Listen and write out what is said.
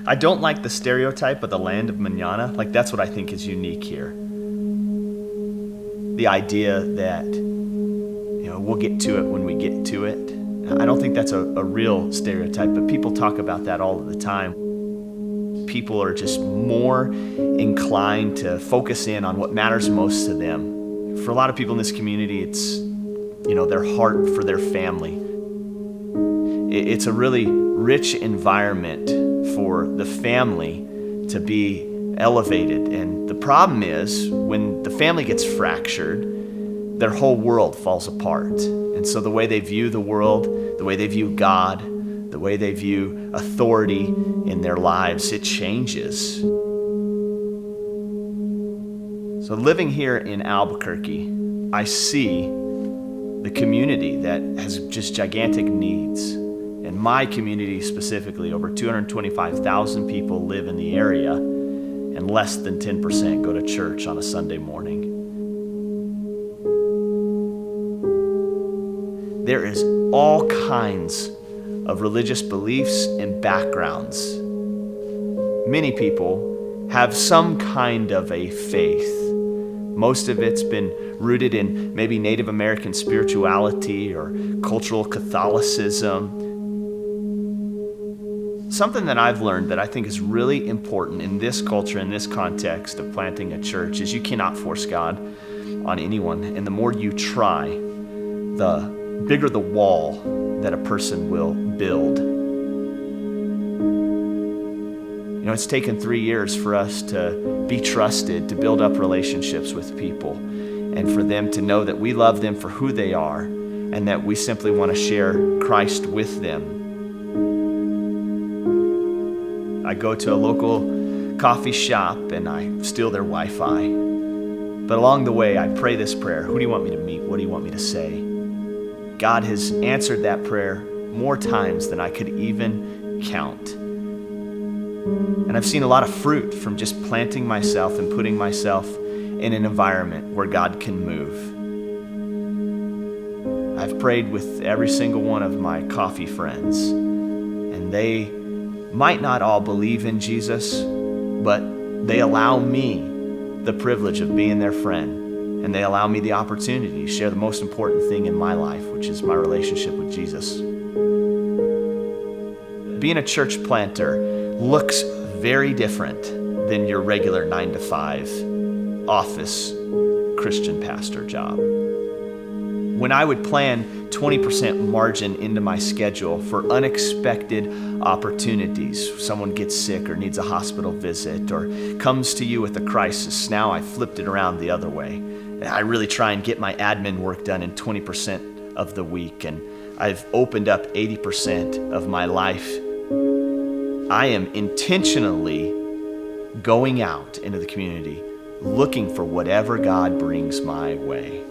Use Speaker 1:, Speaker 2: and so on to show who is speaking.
Speaker 1: I don't like the stereotype of the land of manana. Like, that's what I think is unique here. The idea that, we'll get to it when we get to it. I don't think that's a real stereotype, but people talk about that all the time. People are just more inclined to focus in on what matters most to them. For a lot of people in this community, it's, their heart for their family. It's a really rich environment for the family to be elevated. And the problem is, when the family gets fractured, their whole world falls apart. And so the way they view the world, the way they view God, the way they view authority in their lives, it changes. So living here in Albuquerque, I see the community that has just gigantic needs. In my community specifically, over 225,000 people live in the area, and less than 10% go to church on a Sunday morning. There is all kinds of religious beliefs and backgrounds. Many people have some kind of a faith. Most of it's been rooted in maybe Native American spirituality or cultural Catholicism. Something that I've learned that I think is really important in this culture, in this context of planting a church, is you cannot force God on anyone. And the more you try, the bigger the wall that a person will build. It's taken 3 years for us to be trusted, to build up relationships with people, and for them to know that we love them for who they are, and that we simply want to share Christ with them. I go to a local coffee shop and I steal their Wi-Fi. But along the way, I pray this prayer: who do you want me to meet? What do you want me to say? God has answered that prayer more times than I could even count. And I've seen a lot of fruit from just planting myself and putting myself in an environment where God can move. I've prayed with every single one of my coffee friends, and they might not all believe in Jesus, but they allow me the privilege of being their friend. And they allow me the opportunity to share the most important thing in my life, which is my relationship with Jesus. Being a church planter looks very different than your regular 9-to-5 office Christian pastor job. When I would plan 20% margin into my schedule for unexpected opportunities, someone gets sick or needs a hospital visit or comes to you with a crisis, now I flipped it around the other way. I really try and get my admin work done in 20% of the week, and I've opened up 80% of my life. I am intentionally going out into the community, looking for whatever God brings my way.